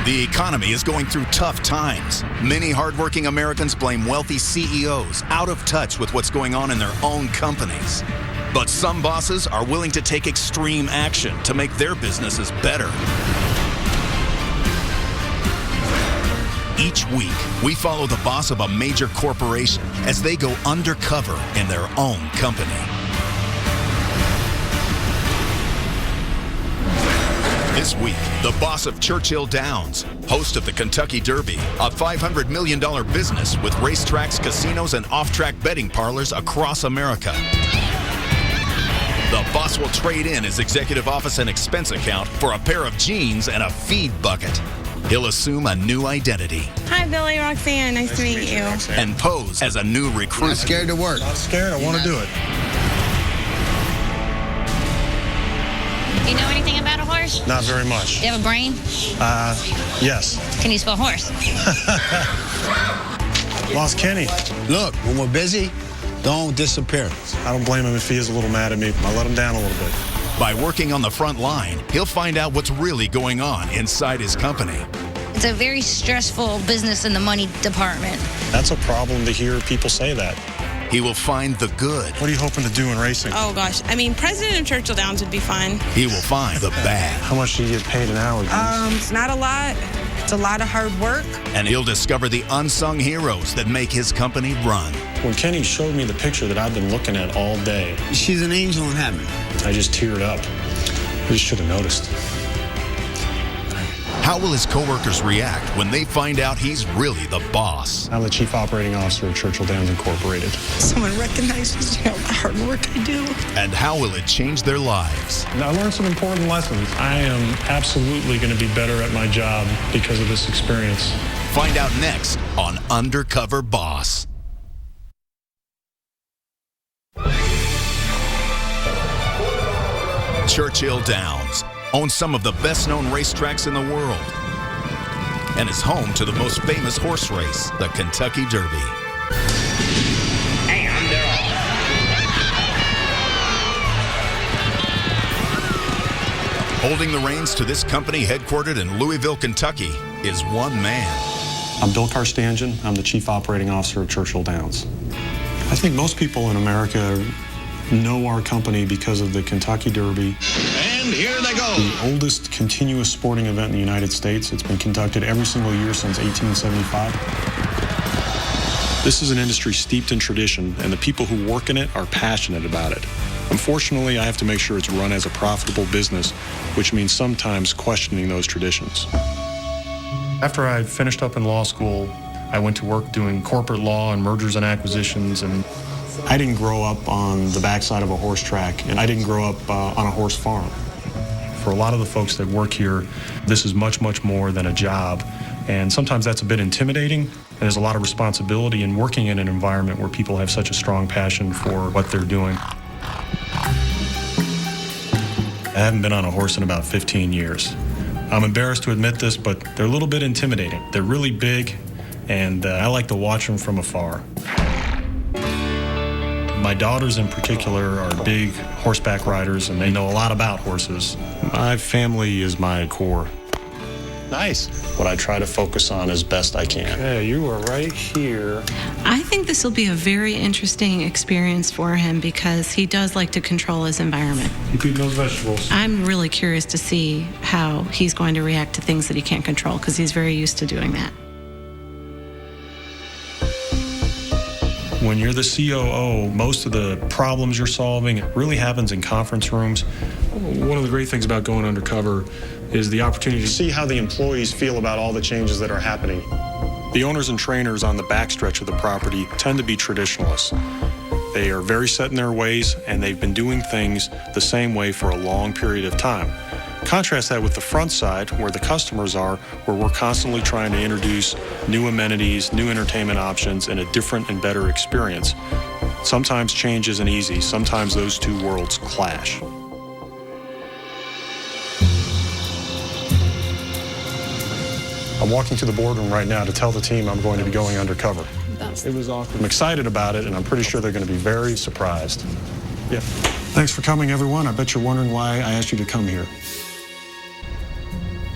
The economy is going through tough times. Many hardworking Americans blame wealthy CEOs out of touch with what's going on in their own companies. But some bosses are willing to take extreme action to make their businesses better. Each week, we follow the boss of a major corporation as they go undercover in their own company. This week, the boss of Churchill Downs, host of the Kentucky Derby, a $500 million business with racetracks, casinos, and off-track betting parlors across America. The boss will trade in his executive office and expense account for a pair of jeans and a feed bucket. He'll assume a new identity. Hi, Billy, Roxanne. Nice to meet you. And pose as a new recruit. Not scared to work. Not scared. I want to do it. Do you know anything about a horse? Not very much. Do you have a brain? Yes. Can you spell horse? Lost Kenny. Look, when we're busy, don't disappear. I don't blame him if he is a little mad at me. I let him down a little bit. By working on the front line, he'll find out what's really going on inside his company. It's a very stressful business in the money department. That's a problem to hear people say that. He will find the good. What are you hoping to do in racing? Oh, gosh. I mean, president of Churchill Downs would be fun. He will find the bad. How much do you get paid an hour? It's not a lot. It's a lot of hard work. And he'll discover the unsung heroes that make his company run. When Kenny showed me the picture that I've been looking at all day, She's an angel in heaven. I just teared up. I just should have noticed. How will his coworkers react when they find out he's really the boss? I'm the Chief Operating Officer of Churchill Downs Incorporated. Someone recognizes, the hard work I do. And how will it change their lives? I learned some important lessons. I am absolutely going to be better at my job because of this experience. Find out next on Undercover Boss. Churchill Downs owns some of the best-known racetracks in the world and is home to the most famous horse race, the Kentucky Derby. And they're off. Holding the reins to this company headquartered in Louisville, Kentucky, is one man. I'm Bill Karstanjian. I'm the Chief Operating Officer of Churchill Downs. I think most people in America know our company because of the Kentucky Derby. And here they go. The oldest continuous sporting event in the United States. It's been conducted every single year since 1875. This is an industry steeped in tradition, and the people who work in it are passionate about it. Unfortunately, I have to make sure it's run as a profitable business, which means sometimes questioning those traditions. After I finished up in law school, I went to work doing corporate law and mergers and acquisitions, and I didn't grow up on the backside of a horse track, and I didn't grow up on a horse farm. For a lot of the folks that work here, this is much, much more than a job, and sometimes that's a bit intimidating, and there's a lot of responsibility in working in an environment where people have such a strong passion for what they're doing. I haven't been on a horse in about 15 years. I'm embarrassed to admit this, but they're a little bit intimidating. They're really big, and I like to watch them from afar. My daughters in particular are big horseback riders, and they know a lot about horses. My family is my core. Nice. What I try to focus on as best I can. Okay, you are right here. I think this will be a very interesting experience for him because he does like to control his environment. Keep eating those vegetables. I'm really curious to see how he's going to react to things that he can't control because he's very used to doing that. When you're the COO, most of the problems you're solving, it really happens in conference rooms. One of the great things about going undercover is the opportunity to see how the employees feel about all the changes that are happening. The owners and trainers on the backstretch of the property tend to be traditionalists. They are very set in their ways, and they've been doing things the same way for a long period of time. Contrast that with the front side, where the customers are, where we're constantly trying to introduce new amenities, new entertainment options, and a different and better experience. Sometimes change isn't easy. Sometimes those two worlds clash. I'm walking to the boardroom right now to tell the team I'm going to be going undercover. It was awesome. I'm excited about it, and I'm pretty sure they're going to be very surprised. Yeah. Thanks for coming, everyone. I bet you're wondering why I asked you to come here.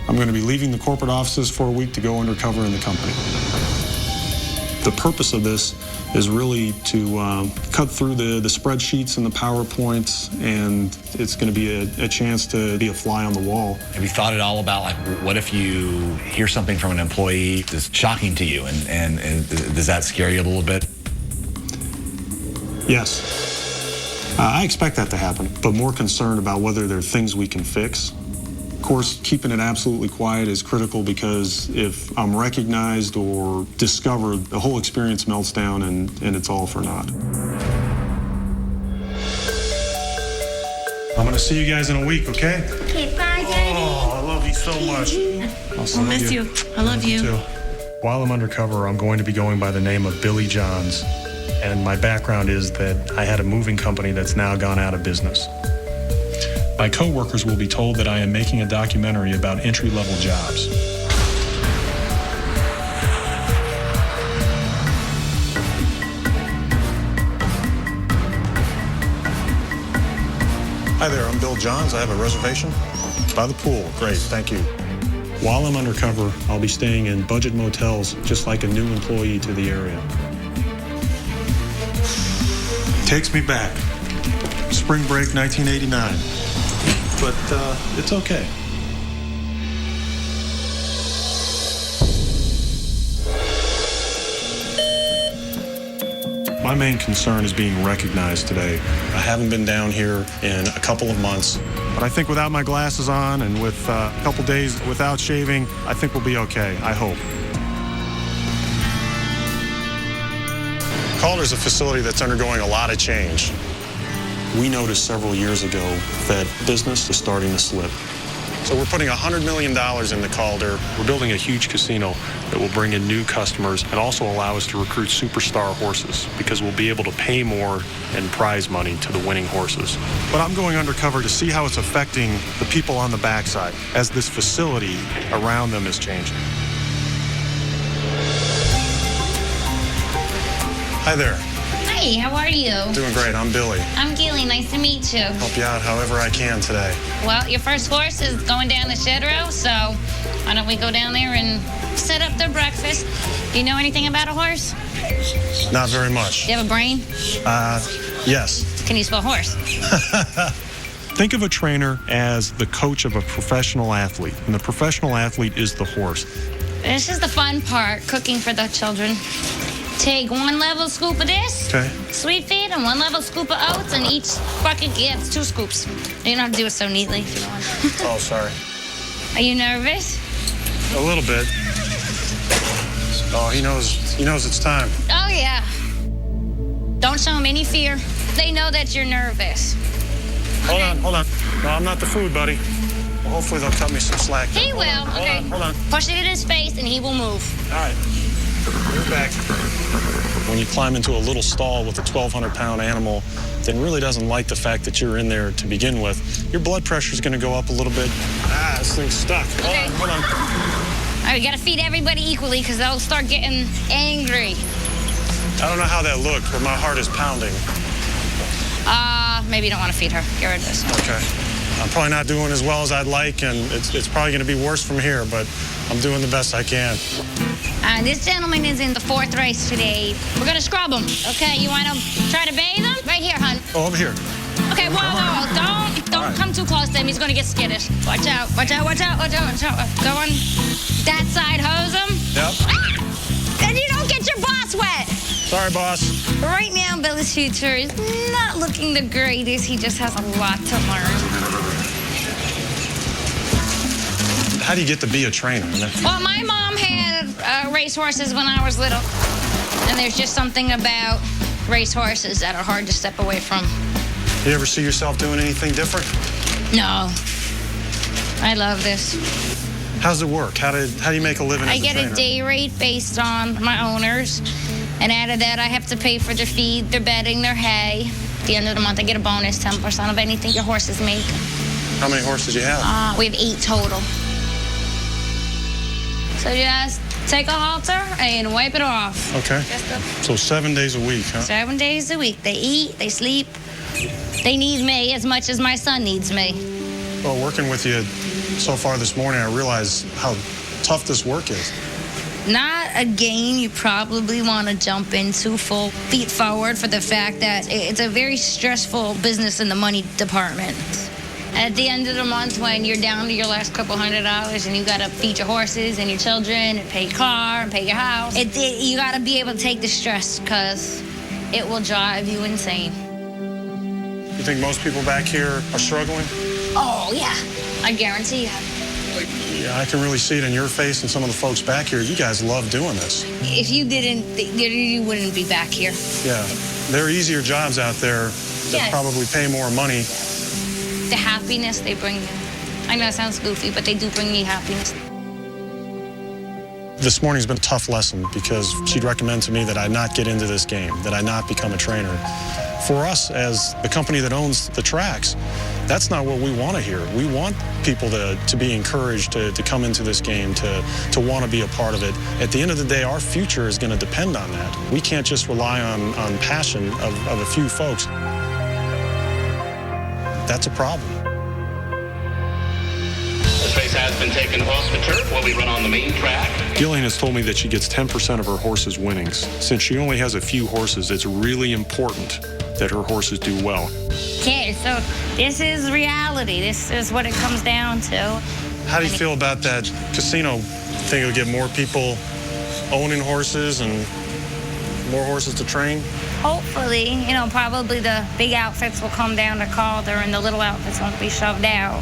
I'm going to be leaving the corporate offices for a week to go undercover in the company. The purpose of this is really to cut through the spreadsheets and the PowerPoints, and it's going to be a chance to be a fly on the wall. Have you thought at all about, like, what if you hear something from an employee that's shocking to you, and does that scare you a little bit? Yes. I expect that to happen, but more concerned about whether there are things we can fix. Of course, keeping it absolutely quiet is critical, because if I'm recognized or discovered, the whole experience melts down and it's all for naught. I'm going to see you guys in a week, okay? Okay, bye, Daddy. Oh, I love you so much. I'll miss you. I love you. Too. While I'm undercover, I'm going to be going by the name of Billy Johns. And my background is that I had a moving company that's now gone out of business. My coworkers will be told that I am making a documentary about entry-level jobs. Hi there, I'm Bill Johns. I have a reservation by the pool. Great, thank you. While I'm undercover, I'll be staying in budget motels, just like a new employee to the area. Takes me back. Spring break 1989. But it's okay. My main concern is being recognized today. I haven't been down here in a couple of months, but I think without my glasses on and with a couple days without shaving, I think we'll be okay, I hope. Calder's a facility that's undergoing a lot of change. We noticed several years ago that business is starting to slip. So we're putting $100 million into Calder. We're building a huge casino that will bring in new customers and also allow us to recruit superstar horses, because we'll be able to pay more in prize money to the winning horses. But I'm going undercover to see how it's affecting the people on the backside as this facility around them is changing. Hi there. Hi, how are you? Doing great. I'm Billy. I'm Gilly. Nice to meet you. Help you out however I can today. Well, your first horse is going down the shed row, so why don't we go down there and set up their breakfast? Do you know anything about a horse? Not very much. Do you have a brain? Yes. Can you spell horse? Think of a trainer as the coach of a professional athlete, and the professional athlete is the horse. This is the fun part, cooking for the children. Take 1 level scoop of this, Okay. sweet feed, and 1 level scoop of oats, and each bucket gets 2 scoops. You don't have to do it so neatly if you don't want to. Oh, sorry. Are you nervous? A little bit. Oh, he knows it's time. Oh, yeah. Don't show them any fear. They know that you're nervous. Hold on. No, I'm not the food, buddy. Well, hopefully they'll cut me some slack. He will. Okay. Hold on. Push it in his face, and he will move. All right. Move back. When you climb into a little stall with a 1,200-pound animal that really doesn't like the fact that you're in there to begin with, your blood pressure is going to go up a little bit. This thing's stuck. Okay. Hold on. All right, we got to feed everybody equally, because they'll start getting angry. I don't know how that looked, but my heart is pounding. Maybe you don't want to feed her. Get rid of this. Okay. I'm probably not doing as well as I'd like, and it's probably going to be worse from here, but I'm doing the best I can. This gentleman is in the 4th race today. We're going to scrub him. Okay, you want to try to bathe him? Right here, hon. Oh, over here. Okay, whoa. Don't come too close to him. He's going to get skittish. Watch out. Go on that side, hose him. Yep. And you don't get your boss wet. Sorry, boss. Right now, Billy's future is not looking the greatest. He just has a lot to learn. How do you get to be a trainer? Well, my mom had race horses when I was little. And there's just something about race horses that are hard to step away from. You ever see yourself doing anything different? No. I love this. How's it work? How do you make a living as I a get trainer? a day rate based on my owners. And out of that, I have to pay for their feed, their bedding, their hay. At the end of the month, I get a bonus, 10% of anything your horses make. How many horses do you have? We have 8 total. So just take a halter and wipe it off. Okay. So 7 days a week, huh? 7 days a week. They eat, they sleep. They need me as much as my son needs me. Well, working with you so far this morning, I realize how tough this work is. Not a game you probably want to jump into full feet forward, for the fact that it's a very stressful business in the money department. At the end of the month, when you're down to your last couple $100 and you got to feed your horses and your children and pay your car and pay your house, you got to be able to take the stress, because it will drive you insane. You think most people back here are struggling? Oh, yeah. I guarantee you. Yeah, I can really see it in your face and some of the folks back here. You guys love doing this. If you didn't, you wouldn't be back here. Yeah. There are easier jobs out there that probably pay more money. The happiness they bring you. I know it sounds goofy, but they do bring you happiness. This morning's been a tough lesson, because she'd recommend to me that I not get into this game, that I not become a trainer. For us, as the company that owns the tracks, that's not what we want to hear. We want people to be encouraged to come into this game, to want to be a part of it. At the end of the day, our future is going to depend on that. We can't just rely on passion of a few folks. That's a problem. This race has been taken off the turf while we run on the main track. Gillian has told me that she gets 10% of her horses' winnings. Since she only has a few horses, it's really important that her horses do well. Okay, so this is reality. This is what it comes down to. How do you feel about that casino? Think it'll get more people owning horses and more horses to train? Hopefully, probably the big outfits will come down to Calder and the little outfits won't be shoved out.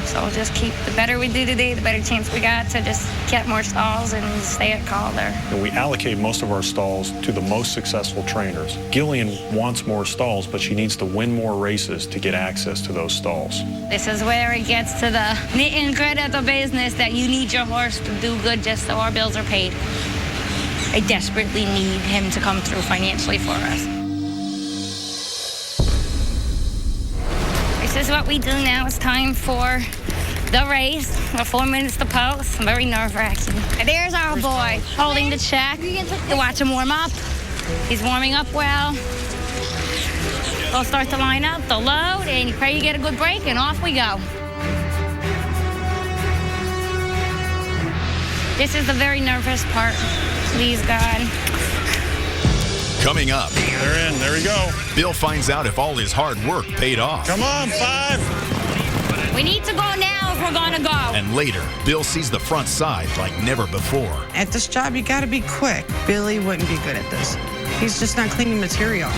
So just the better we do today, the better chance we got to just get more stalls and stay at Calder. And we allocate most of our stalls to the most successful trainers. Gillian wants more stalls, but she needs to win more races to get access to those stalls. This is where it gets to the nit and grit of the business, that you need your horse to do good just so our bills are paid. I desperately need him to come through financially for us. This is what we do now. It's time for the race. We're 4 minutes to post. Very nerve-wracking. There's our boy holding the check. You watch him warm up. He's warming up well. They'll start to line up, they'll load, and you pray you get a good break, and off we go. This is the very nervous part. Please, God. Coming up. They're in. There we go. Bill finds out if all his hard work paid off. Come on, 5. We need to go now if we're going to go. And later, Bill sees the front side like never before. At this job, you got to be quick. Billy wouldn't be good at this. He's just not cleaning material.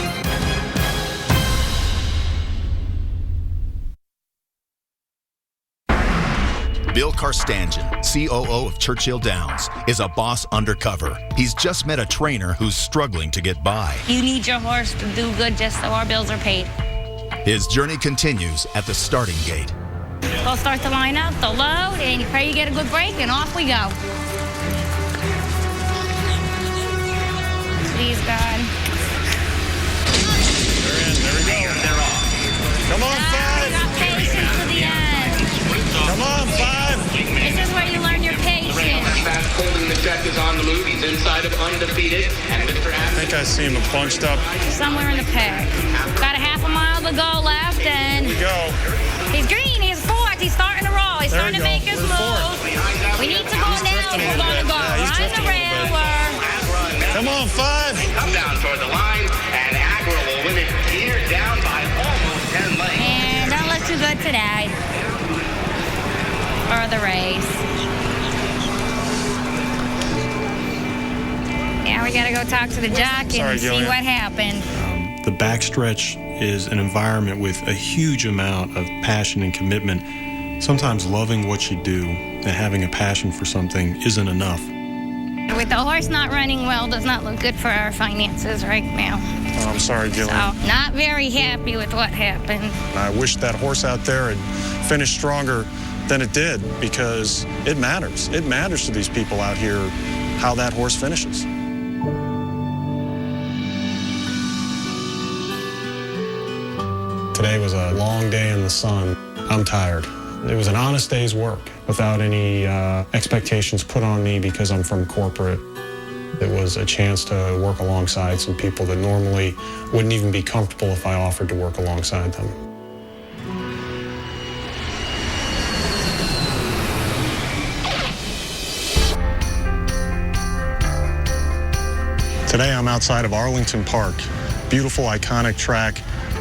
Bill Karstanjian, COO of Churchill Downs, is a boss undercover. He's just met a trainer who's struggling to get by. You need your horse to do good just so our bills are paid. His journey continues at the starting gate. They'll start to line up, they'll load, and you pray you get a good break, and off we go. Please, God. They're in. There we go. They're off. Come on, 5. We got patience to the end. Come on, 5. This is where you learn your patience. Holding the check is on the move. He's inside of undefeated. And Mr. I think I see him bunched up. Somewhere in the pack. Got a half a mile to go left, and Here we go. he's green, he's fourth, he's starting to roll, he's There starting to we make go. his We're move. fourth. We need to go now if we're going to go. Yeah, he's Run drifting the a little bit. railroad. Come on, 5. come down toward the line. And Agra will win it here down by almost 10 lengths. And don't look too good today for the race. Now we got to go talk to the jockey Sorry, and see Gillian. what happened. The backstretch is an environment with a huge amount of passion and commitment. Sometimes loving what you do and having a passion for something isn't enough. With the horse not running well, does not look good for our finances right now. I'm sorry, Gillian. So, not very happy with what happened. I wish that horse out there had finished stronger than it did, because it matters. It matters to these people out here how that horse finishes. Today was a long day in the sun. I'm tired. It was an honest day's work without any expectations put on me because I'm from corporate. It was a chance to work alongside some people that normally wouldn't even be comfortable if I offered to work alongside them. Today I'm outside of Arlington Park. Beautiful, iconic track,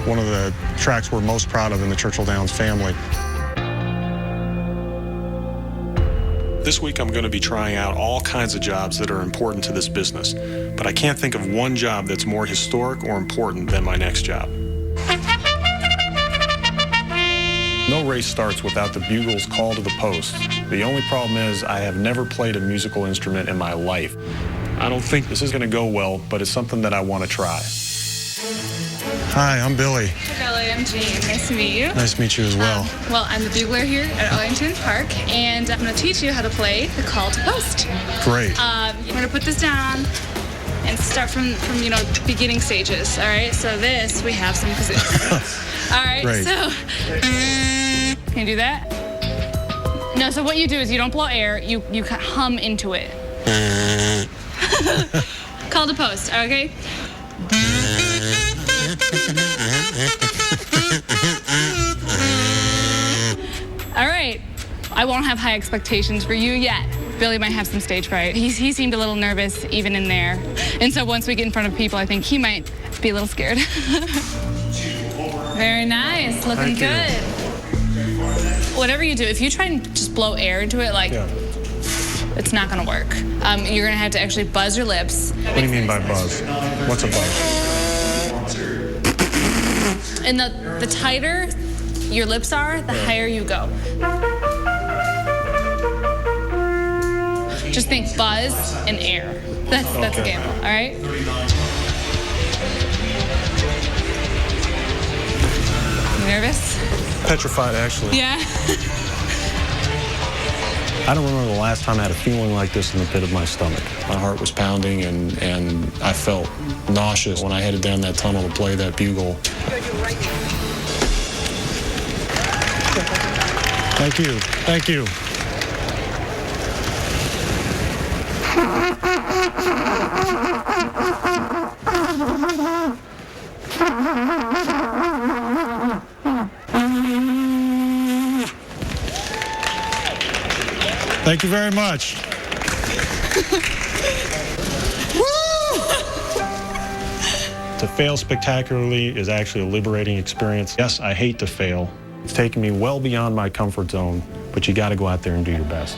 one of the tracks we're most proud of in the Churchill Downs family. This week I'm going to be trying out all kinds of jobs that are important to this business, but I can't think of one job that's more historic or important than my next job. No race starts without the bugle's call to the post. The only problem is I have never played a musical instrument in my life. I don't think this is going to go well, but it's something that I want to try. Hi, I'm Billy. Hi, Billy. I'm Jean. Nice to meet you. Nice to meet you as well. Well, I'm the bugler here at Arlington Park, and I'm going to teach you how to play the call to post. Great. You're going to put this down and start from beginning stages. All right. So this we have some positions. All right. Great. So can you do that? No. So what you do is you don't blow air. You hum into it. Call to post. Okay. All right. I won't have high expectations for you yet. Billy might have some stage fright. He seemed a little nervous even in there. And so once we get in front of people, I think he might be a little scared. Very nice. Looking good. Whatever you do, if you try and just blow air into it, it's not going to work. You're going to have to actually buzz your lips. What do you mean by buzz? What's a buzz? And the tighter your lips are, the higher you go. Just think buzz and air. That's a gamble, all right? You nervous? Petrified, actually. Yeah. I don't remember the last time I had a feeling like this in the pit of my stomach. My heart was pounding and I felt nauseous when I headed down that tunnel to play that bugle. Thank you. Thank you. Thank you very much. To fail spectacularly is actually a liberating experience. Yes, I hate to fail. It's taken me well beyond my comfort zone, but you got to go out there and do your best.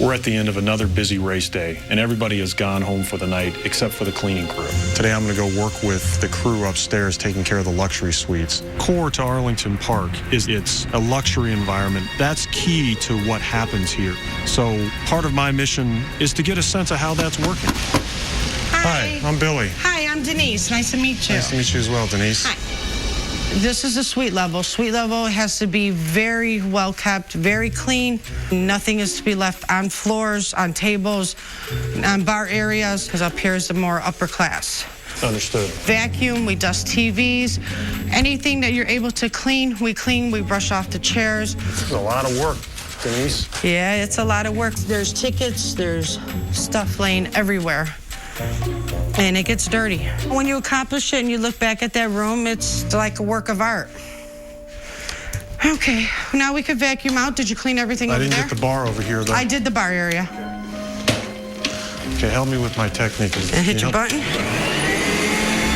We're at the end of another busy race day, and everybody has gone home for the night except for the cleaning crew. Today I'm going to go work with the crew upstairs taking care of the luxury suites. Core to Arlington Park is it's a luxury environment. That's key to what happens here. So part of my mission is to get a sense of how that's working. Hi, I'm Billy. Hi, I'm Denise. Nice to meet you. Nice to meet you as well, Denise. Hi. This is a suite level. Suite level has to be very well kept, very clean. Nothing is to be left on floors, on tables, on bar areas, because up here is the more upper class. Understood. Vacuum, we dust TVs. Anything that you're able to clean, we brush off the chairs. This is a lot of work, Denise. Yeah, it's a lot of work. There's tickets, there's stuff laying everywhere. And it gets dirty. When you accomplish it and you look back at that room, it's like a work of art. Okay, now we could vacuum out. Did you clean everything over there? I didn't get the bar over here, though. I did the bar area. Okay, help me with my technique. And hit your button.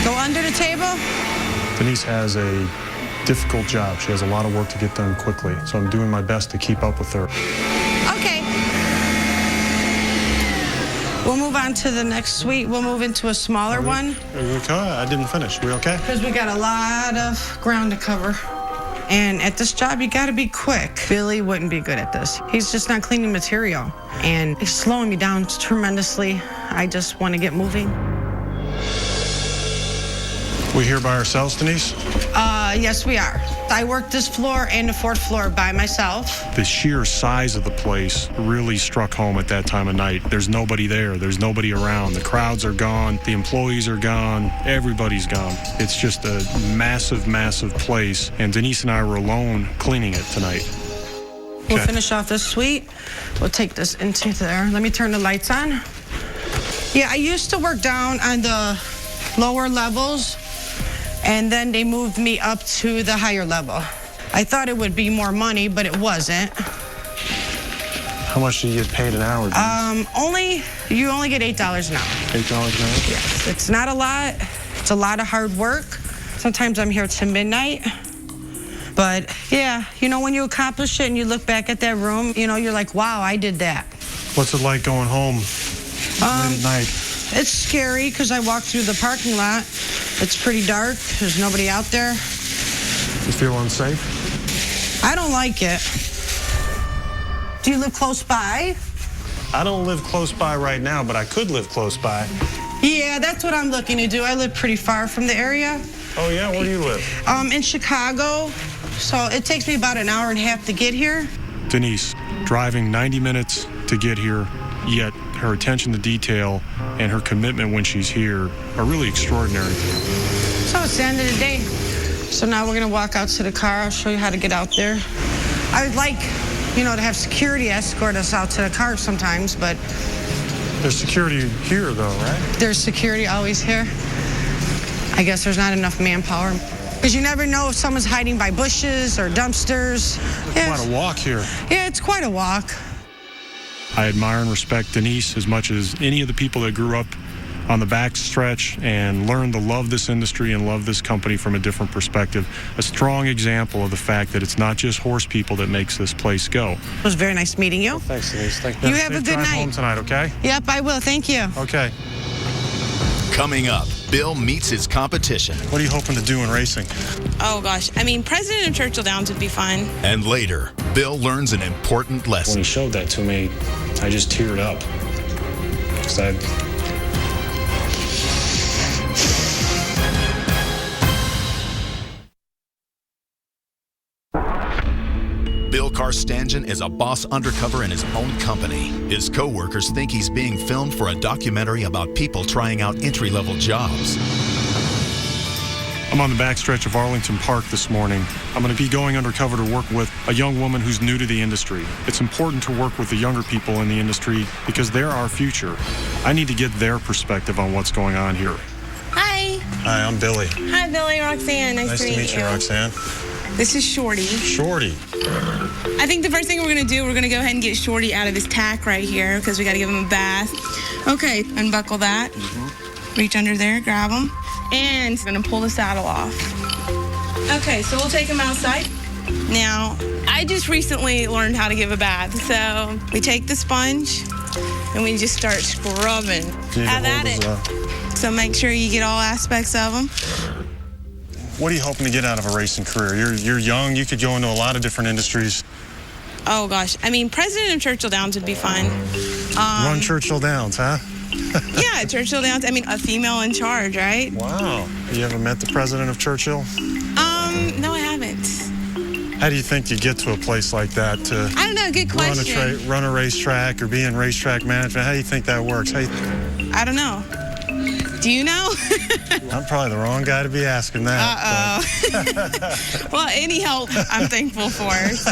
Go under the table. Denise has a difficult job. She has a lot of work to get done quickly, so I'm doing my best to keep up with her. Okay. We'll move on to the next suite. We'll move into a smaller one. Okay, I didn't finish. We okay? Because we got a lot of ground to cover. And at this job, you got to be quick. Billy wouldn't be good at this. He's just not cleaning material. And it's slowing me down tremendously. I just want to get moving. We here by ourselves, Denise? Yes, we are. I work this floor and the fourth floor by myself. The sheer size of the place really struck home at that time of night. There's nobody there. There's nobody around. The crowds are gone. The employees are gone. Everybody's gone. It's just a massive, massive place. And Denise and I were alone cleaning it tonight. We'll finish off this suite. We'll take this into there. Let me turn the lights on. Yeah, I used to work down on the lower levels. And then they moved me up to the higher level. I thought it would be more money, but it wasn't. How much do you get paid an hour? You only get $8 an hour. $8 an hour? Yes, it's not a lot. It's a lot of hard work. Sometimes I'm here till midnight. But yeah, you know, when you accomplish it and you look back at that room, you know, you're like, wow, I did that. What's it like going home late at night? It's scary because I walk through the parking lot. It's pretty dark. There's nobody out there. You feel unsafe? I don't like it. Do you live close by? I don't live close by right now, but I could live close by. Yeah, that's what I'm looking to do. I live pretty far from the area. Oh, yeah? Where do you live? In Chicago. So it takes me about an hour and a half to get here. Denise, driving 90 minutes to get here, yet her attention to detail and her commitment when she's here are really extraordinary. So it's the end of the day. So now we're going to walk out to the car. I'll show you how to get out there. I would like, you know, to have security escort us out to the car sometimes, but... There's security here, though, right? There's security always here. I guess there's not enough manpower. Because you never know if someone's hiding by bushes or dumpsters. It's quite a walk here. Yeah, it's quite a walk. I admire and respect Denise as much as any of the people that grew up on the back stretch and learned to love this industry and love this company from a different perspective. A strong example of the fact that it's not just horse people that makes this place go. It was very nice meeting you. Well, thanks, Denise. Thank you. You have a good night. Home tonight, okay? Yep, I will. Thank you. Okay. Coming up, Bill meets his competition. What are you hoping to do in racing? Oh, gosh. I mean, president of Churchill Downs would be fun. And later, Bill learns an important lesson. When he showed that to me, I just teared up. Bill Karstanjian is a boss undercover in his own company. His co-workers think he's being filmed for a documentary about people trying out entry-level jobs. I'm on the backstretch of Arlington Park this morning. I'm going to be going undercover to work with a young woman who's new to the industry. It's important to work with the younger people in the industry because they're our future. I need to get their perspective on what's going on here. Hi. Hi, I'm Billy. Hi, Billy. Roxanne. Nice to meet you, Roxanne. This is Shorty. Shorty. I think the first thing we're going to do, we're going to go ahead and get Shorty out of his tack right here because we got to give him a bath. Okay, unbuckle that. Reach under there, grab him. And we're going to pull the saddle off. Okay, so we'll take him outside. Now, I just recently learned how to give a bath. So we take the sponge and we just start scrubbing. Have at it. So make sure you get all aspects of them. What are you hoping to get out of a racing career? You're young. You could go into a lot of different industries. Oh, gosh. I mean, president of Churchill Downs would be fun. Run Churchill Downs, huh? Yeah, Churchill Downs. I mean, a female in charge, right? Wow. You ever met the president of Churchill? No, I haven't. How do you think you get to a place like that to I don't know, good question. run a racetrack or be in racetrack management? How do you think that works? I don't know. Do you know? I'm probably the wrong guy to be asking that. Uh-oh. Well, any help I'm thankful for, so.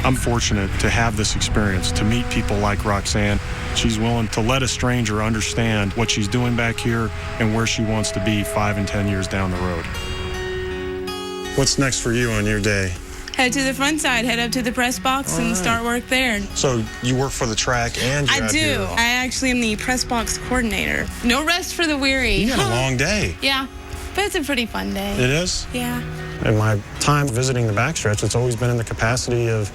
I'm fortunate to have this experience, to meet people like Roxanne. She's willing to let a stranger understand what she's doing back here and where she wants to be 5 and 10 years down the road. What's next for you on your day? Head to the front side, head up to the press box and start work there. So you work for the track and you're I do. Here. I actually am the press box coordinator. No rest for the weary. You had a long day. Yeah, but it's a pretty fun day. It is? Yeah. In my time visiting the backstretch, it's always been in the capacity of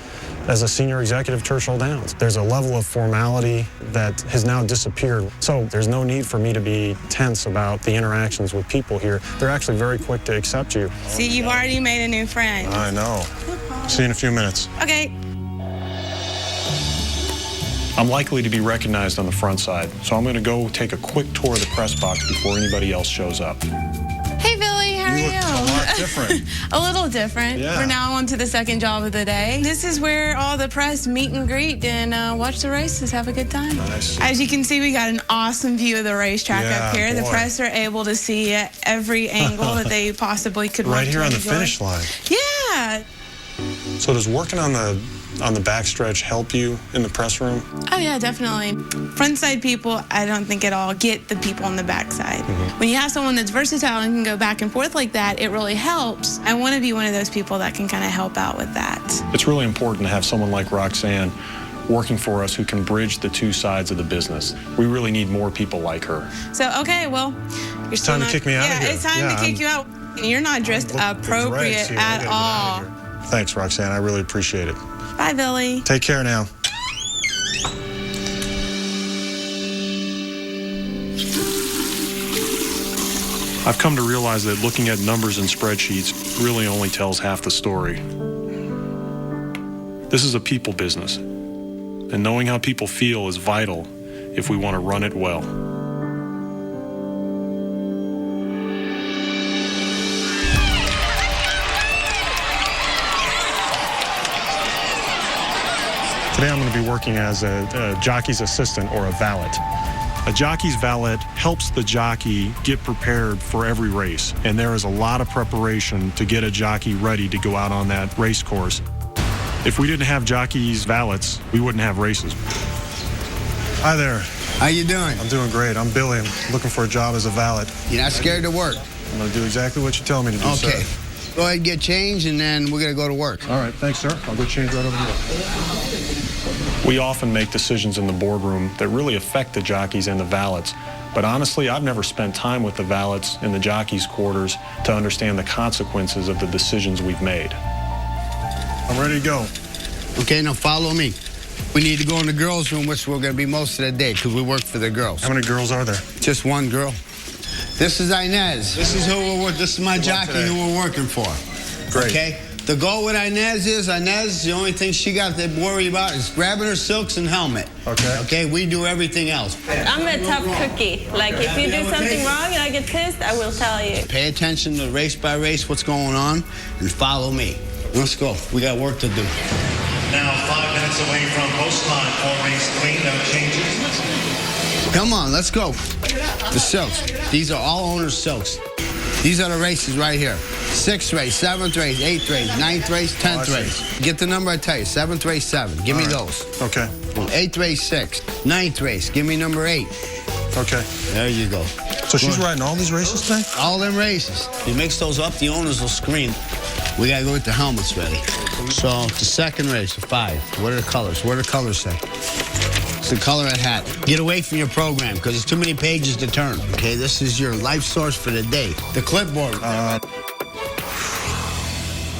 as a senior executive Churchill Downs. There's a level of formality that has now disappeared. So there's no need for me to be tense about the interactions with people here. They're actually very quick to accept you. See, you've already made a new friend. I know. See you in a few minutes. Okay. I'm likely to be recognized on the front side, so I'm going to go take a quick tour of the press box before anybody else shows up. Hey, Billy, how are you? You look a lot different. A little different. Yeah. We're now on to the second job of the day. This is where all the press meet and greet and watch the races, have a good time. Nice. As you can see, we got an awesome view of the racetrack up here. Boy. The press are able to see every angle that they possibly could want right here to on the enjoy. finish line. Yeah. So does working on the on the backstretch help you in the press room? Oh yeah, definitely. Front side people, I don't think at all get the people on the back side. When you have someone that's versatile and can go back and forth like that, it really helps. I want to be one of those people that can kind of help out with that. It's really important to have someone like Roxanne working for us who can bridge the two sides of the business. We really need more people like her. So, okay, well, you're still time to kick me out of here. Yeah, it's time to kick you out. You're not dressed appropriate at all. Thanks, Roxanne. I really appreciate it. Bye, Billy. Take care now. I've come to realize that looking at numbers and spreadsheets really only tells half the story. This is a people business, and knowing how people feel is vital if we want to run it well. Today I'm going to be working as a jockey's assistant or a valet. A jockey's valet helps the jockey get prepared for every race, and there is a lot of preparation to get a jockey ready to go out on that race course. If we didn't have jockeys' valets, we wouldn't have races. Hi there. How you doing? I'm doing great. I'm Billy. I'm looking for a job as a valet. You're not scared to work? I'm going to do exactly what you tell me to do, Okay. sir. Go ahead and get changed, and then we're going to go to work. All right. Thanks, sir. I'll go change right over here. We often make decisions in the boardroom that really affect the jockeys and the valets. But honestly, I've never spent time with the valets in the jockeys' quarters to understand the consequences of the decisions we've made. I'm ready to go. Okay, now follow me. We need to go in the girls' room, which we're going to be most of the day, because we work for the girls. How many girls are there? Just one girl. This is Inez. This is who we're with. This is my jockey who we're working for. Great. Okay? The goal with Inez is, the only thing she got to worry about is grabbing her silks and helmet. Okay. Okay, we do everything else. I'm a tough cookie. Like, if you do something wrong and I get pissed, I will tell you. Pay attention to race by race, what's going on, and follow me. Let's go. We got work to do. Now 5 minutes away from post time. All race clean, no changes. Come on, let's go. The silks. These are all owners' silks. These are the races right here. 6th race, 7th race, 8th race, 9th race, 10th race. Get the number I tell you. 7th race, 7. Give me those. Okay. 8th race, 6. 9th race. Give me number 8. Okay. There you go. So she's riding all these races today? All them races. You mix those up, the owners will scream. We got to go get the helmets ready. So the 2nd race, the 5. What are the colors? What do the colors say? It's the color of hat. Get away from your program because there's too many pages to turn. Okay, this is your life source for the day. The clipboard.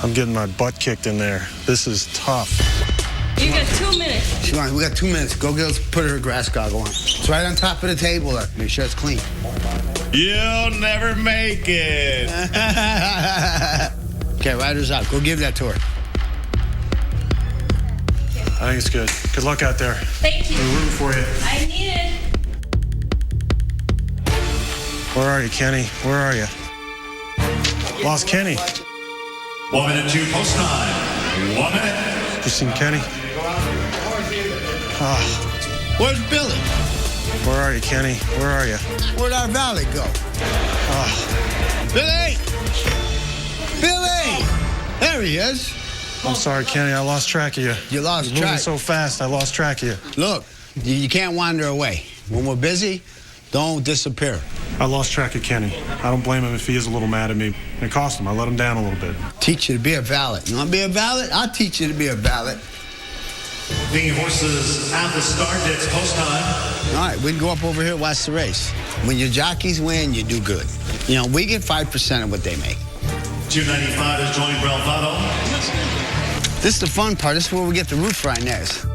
I'm getting my butt kicked in there. This is tough. You got 2 minutes. Come on, we got 2 minutes. Go get put her grass goggle on. It's right on top of the table there. Make sure it's clean. You'll never make it. Okay, rider's out. Go give that to her. I think it's good. Good luck out there. Thank you. We're rooting for you. I need it. Where are you, Kenny? Where are you? Lost Kenny. 1 minute to post time. 1 minute. You seen Kenny? Where's Billy? Where are you, Kenny? Where are you? Where'd our valet go? Billy! Billy! There he is. I'm sorry, Kenny. I lost track of you. You lost Moving track. so fast, I lost track of you. Look, you can't wander away. When we're busy, don't disappear. I lost track of Kenny. I don't blame him if he is a little mad at me. It cost him. I let him down a little bit. Teach you to be a valet. You want to be a valet? I'll teach you to be a valet. Being horses at the start, it's post time. All right, we can go up over here and watch the race. When your jockeys win, you do good. You know, we get 5% of what they make. 295 has joined Bravado. This is the fun part. This is where we get the roof right next.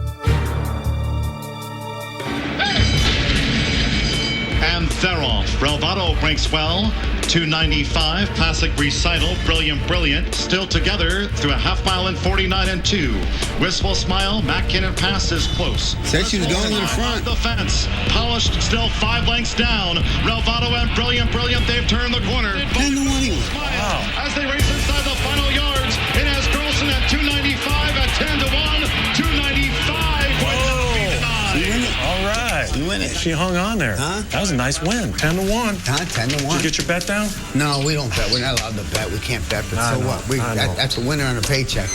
And Theroff. Bravado breaks well. 295. Classic Recital. Brilliant. Still together through a half mile in 49 and 2. Wistful Smile. McKinnon Pass is close. Said she was going to the front. The fence. Polished still 5 lengths down. Bravado and Brilliant. They've turned the corner. Wow. As they race inside the final yards, it has Carlson at 295 at 10 to 1. 295. Whoa. All right. right. You win it. She hung on there. Huh? That was a nice win. 10-1. 10-1. Did you get your bet down? No, we don't bet. We're not allowed to bet. We can't bet. But so what? That's a winner on a paycheck.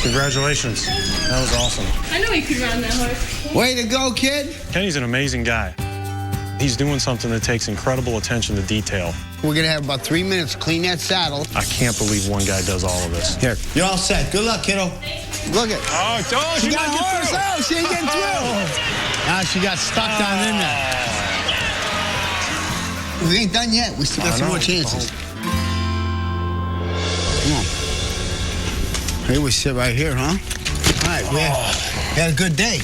Congratulations. That was awesome. I know he could run that horse. Way to go, kid. Kenny's an amazing guy. He's doing something that takes incredible attention to detail. We're going to have about 3 minutes to clean that saddle. I can't believe one guy does all of this. Here. You're all set. Good luck, kiddo. Look at. Oh, she got a horse out. She ain't getting through. Now she got stuck down in there. We ain't done yet. We still got some more chances. Come on. Here we sit right here, huh? All right. We had a good day.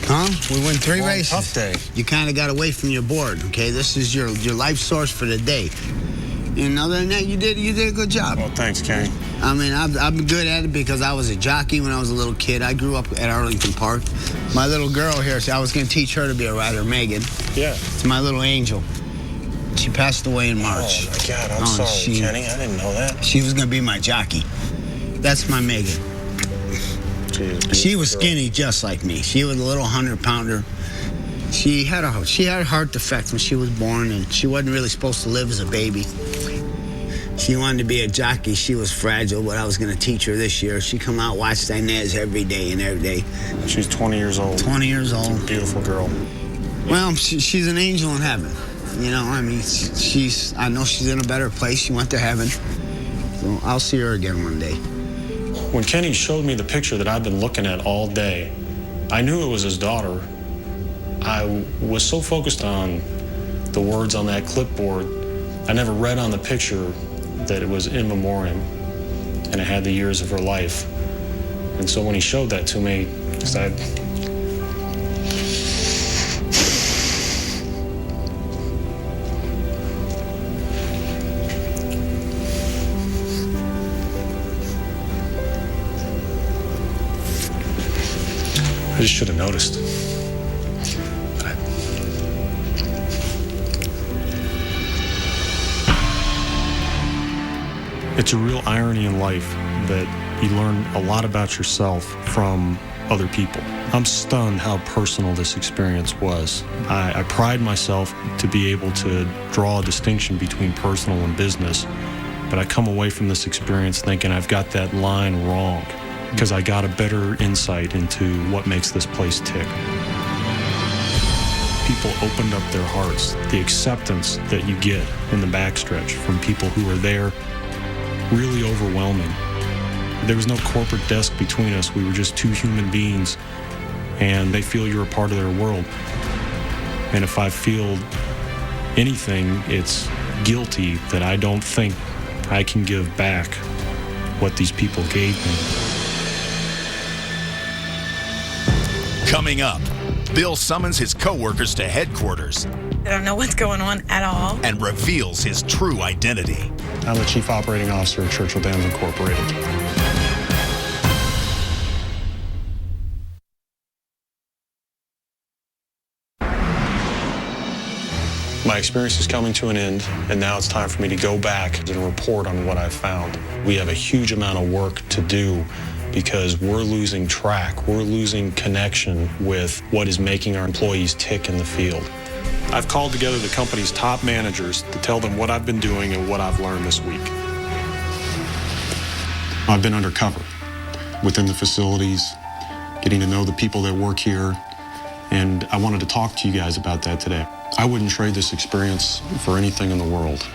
Huh? We win 3 races. Tough day. You kind of got away from your board, okay? This is your life source for the day. And other than that, you did a good job. Well, thanks, Kenny. I mean, I've been good at it because I was a jockey when I was a little kid. I grew up at Arlington Park. My little girl here, so I was going to teach her to be a rider, Megan. Yeah. It's my little angel. She passed away in March. Oh, my God. I'm sorry, Kenny. I didn't know that. She was going to be my jockey. That's my Megan. She was skinny just like me. She was a little 100-pounder. She had a heart defect when she was born, and she wasn't really supposed to live as a baby. She wanted to be a jockey. She was fragile, but I was going to teach her this year. She come out, watch Inez every day and every day. She's 20 years old. 20 years old. She's a beautiful girl. Well, she's an angel in heaven. You know, I mean, I know she's in a better place. She went to heaven. So I'll see her again one day. When Kenny showed me the picture that I've been looking at all day, I knew it was his daughter. I was so focused on the words on that clipboard, I never read on the picture that it was in memoriam and it had the years of her life. And so when he showed that to me, I said, I just should have noticed. It's a real irony in life that you learn a lot about yourself from other people. I'm stunned how personal this experience was. I pride myself to be able to draw a distinction between personal and business, but I come away from this experience thinking I've got that line wrong, because I got a better insight into what makes this place tick. People opened up their hearts. The acceptance that you get in the backstretch from people who are there, really overwhelming. There was no corporate desk between us. We were just 2 human beings, and they feel you're a part of their world. And if I feel anything, it's guilty that I don't think I can give back what these people gave me. Coming up, Bill summons his co-workers to headquarters I don't know what's going on at all. and reveals his true identity. I'm the Chief Operating Officer of Churchill Dams Incorporated. My experience is coming to an end, and now it's time for me to go back and report on what I've found. We have a huge amount of work to do because we're losing track. We're losing connection with what is making our employees tick in the field. I've called together the company's top managers to tell them what I've been doing and what I've learned this week. I've been undercover within the facilities, getting to know the people that work here, and I wanted to talk to you guys about that today. I wouldn't trade this experience for anything in the world.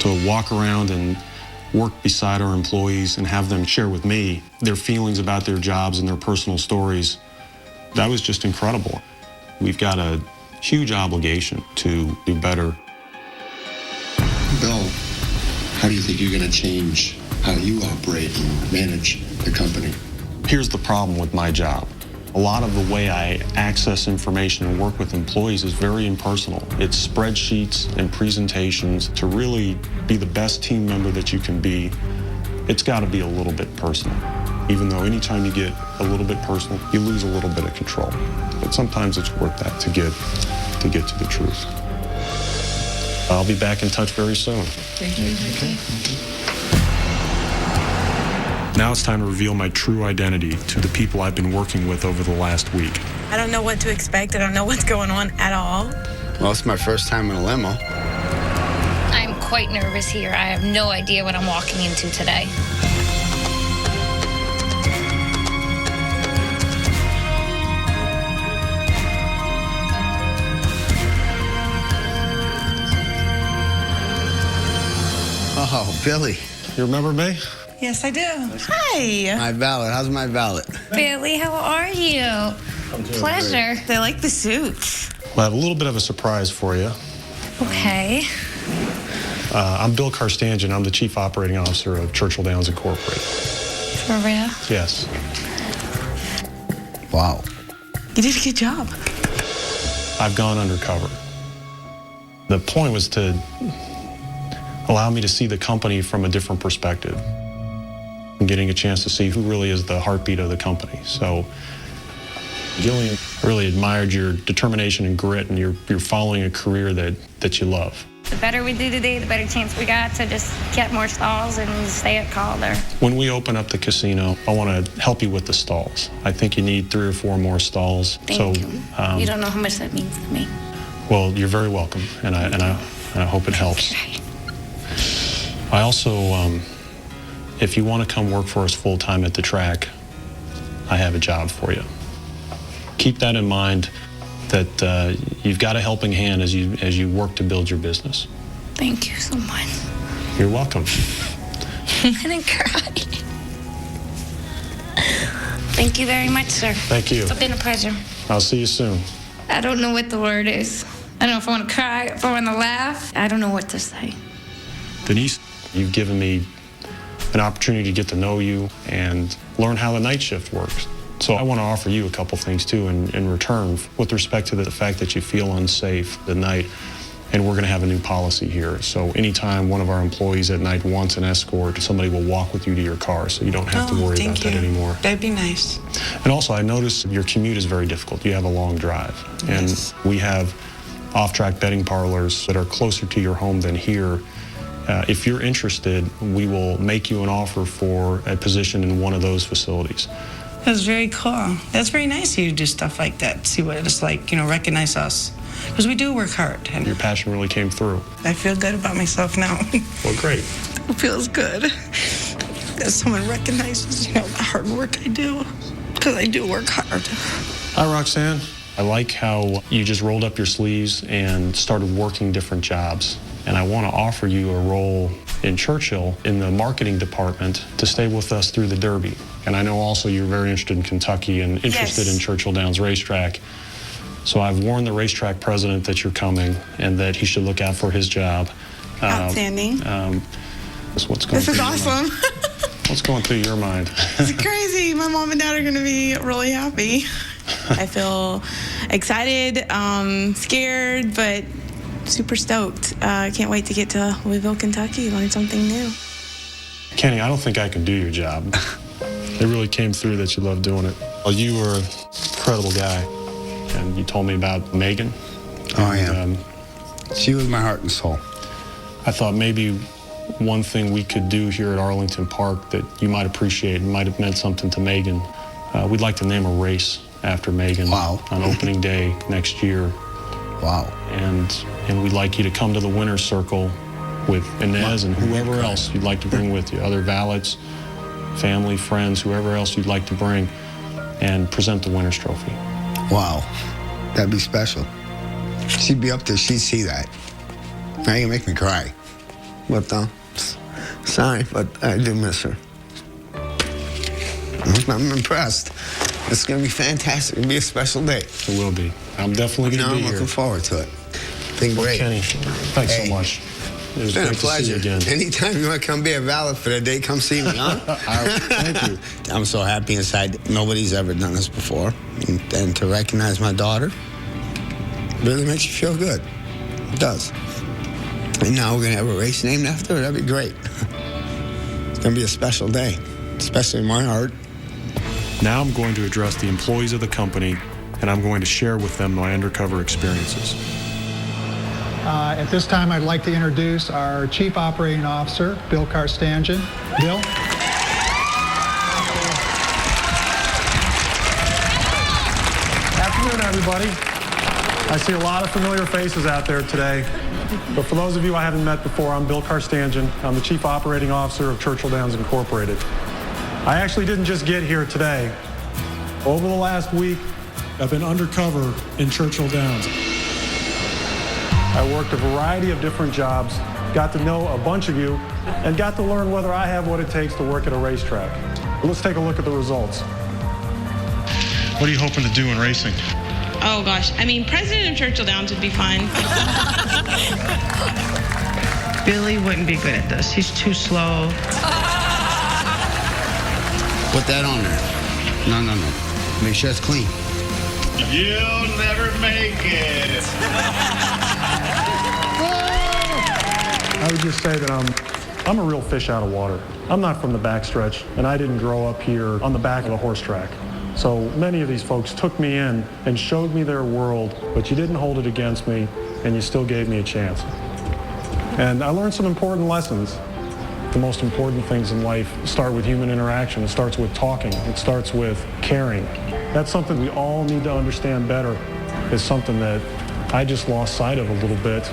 To walk around and work beside our employees and have them share with me their feelings about their jobs and their personal stories, that was just incredible. We've got a huge obligation to do better. Bill, how do you think you're going to change how you operate and manage the company? Here's the problem with my job. A lot of the way I access information and work with employees is very impersonal. It's spreadsheets and presentations. To really be the best team member that you can be, it's got to be a little bit personal. Even though anytime you get a little bit personal, you lose a little bit of control. But sometimes it's worth that to get to the truth. I'll be back in touch very soon. Thank you. Now it's time to reveal my true identity to the people I've been working with over the last week. I don't know what to expect. I don't know what's going on at all. Well, it's my first time in a limo. I'm quite nervous here. I have no idea what I'm walking into today. Oh, Billy. You remember me? Yes, I do. Hi. My valet. How's my valet? Billy, how are you? Pleasure. They like the suit. Well, I have a little bit of a surprise for you. Okay. I'm Bill Karstanjian. I'm the Chief Operating Officer of Churchill Downs Incorporated. For real? Yes. Wow. You did a good job. I've gone undercover. The point was to allow me to see the company from a different perspective and getting a chance to see who really is the heartbeat of the company. So, Gillian, I really admired your determination and grit, and you're following a career that you love. The better we do today, the better chance we got to just get more stalls and stay at Calder. When we open up the casino, I want to help you with the stalls. I think you need 3 or 4 more stalls. Thank you. You don't know how much that means to me. Well, you're very welcome, and I hope it helps. Okay. I also, if you want to come work for us full-time at the track, I have a job for you. Keep that in mind, that you've got a helping hand as you work to build your business. Thank you so much. You're welcome. I'm gonna cry. Thank you very much, sir. Thank you. It's been a pleasure. I'll see you soon. I don't know what the word is. I don't know if I want to cry, if I want to laugh. I don't know what to say. Denise, you've given me an opportunity to get to know you and learn how the night shift works. So I want to offer you a couple things too in return with respect to the fact that you feel unsafe at night. And we're going to have a new policy here. So anytime one of our employees at night wants an escort, somebody will walk with you to your car, so you don't have to worry about that anymore. That'd be nice. And also, I noticed your commute is very difficult. You have a long drive. Yes. And we have off-track betting parlors that are closer to your home than here. If you're interested, we will make you an offer for a position in one of those facilities. That's very cool. That's very nice of you to do stuff like that. See what it's like, recognize us. Because we do work hard. And your passion really came through. I feel good about myself now. Well, great. It feels good that someone recognizes, the hard work I do. Because I do work hard. Hi, Roxanne. I like how you just rolled up your sleeves and started working different jobs. And I want to offer you a role in Churchill in the marketing department to stay with us through the Derby. And I know also you're very interested in Kentucky and interested in Churchill Downs Racetrack. So I've warned the racetrack president that you're coming and that he should look out for his job. Outstanding. This is awesome. What's going through your mind? It's crazy. My mom and dad are going to be really happy. I feel excited, scared, but super stoked. I can't wait to get to Louisville, Kentucky, learn something new. Kenny, I don't think I can do your job. It really came through that you love doing it. Well, you were an incredible guy. And you told me about Megan. Oh, yeah. She was my heart and soul. I thought maybe one thing we could do here at Arlington Park that you might appreciate and might have meant something to Megan. We'd like to name a race after Megan on opening day next year. Wow. And we'd like you to come to the winner's circle with Inez and whoever else you'd like to bring with you, other valets, family, friends, whoever else you'd like to bring, and present the winner's trophy. Wow, that'd be special. She'd be up there, she'd see that. Now you make me cry. But, sorry, but I do miss her. I'm impressed. It's gonna be fantastic. It'll be a special day. It will be. I'm definitely gonna be here. I'm looking forward to it. Been great. Kenny, thanks so much. It was been great a pleasure. To see you again. Anytime you want to come be a valet for the day, come see me, huh? Thank you. I'm so happy inside. Nobody's ever done this before. And to recognize my daughter really makes you feel good. It does. And now we're going to have a race named after her. That'd be great. It's going to be a special day, especially in my heart. Now I'm going to address the employees of the company, and I'm going to share with them my undercover experiences. At this time, I'd like to introduce our Chief Operating Officer, Bill Karstanjian. Bill? After everybody. I see a lot of familiar faces out there today. But for those of you I haven't met before, I'm Bill Carstangen. I'm the Chief Operating Officer of Churchill Downs Incorporated. I actually didn't just get here today. Over the last week, I've been undercover in Churchill Downs. I worked a variety of different jobs, got to know a bunch of you, and got to learn whether I have what it takes to work at a racetrack. Let's take a look at the results. What are you hoping to do in racing? Oh gosh, I mean, president of Churchill Downs would be fun. Billy wouldn't be good at this. He's too slow. Put that on there. No. Make sure it's clean. You'll never make it. I would just say that I'm a real fish out of water. I'm not from the backstretch, and I didn't grow up here on the back of a horse track. So many of these folks took me in and showed me their world, but you didn't hold it against me, and you still gave me a chance. And I learned some important lessons. The most important things in life start with human interaction. It starts with talking. It starts with caring. That's something we all need to understand better. It's something that I just lost sight of a little bit.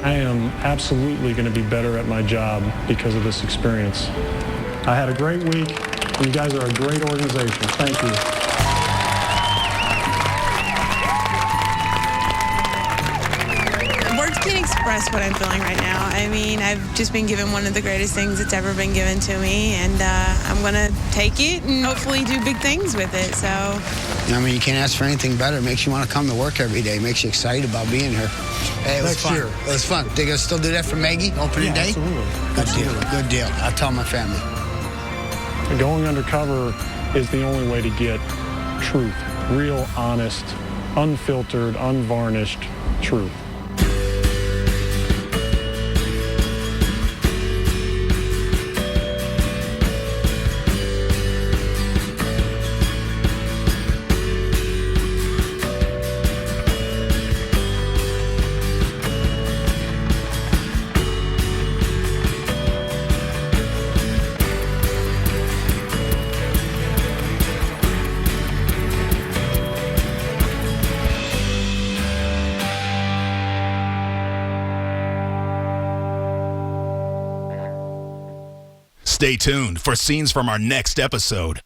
I am absolutely going to be better at my job because of this experience. I had a great week. You guys are a great organization. Thank you. Words can't express what I'm feeling right now. I mean, I've just been given one of the greatest things that's ever been given to me, and I'm going to take it and hopefully do big things with it. So, I mean, you can't ask for anything better. It makes you want to come to work every day. It makes you excited about being here. Hey, it was fun. It was fun. They going to still do that for Maggie opening day? Absolutely. Good deal. I'll tell my family. Going undercover is the only way to get truth, real, honest, unfiltered, unvarnished truth. Stay tuned for scenes from our next episode.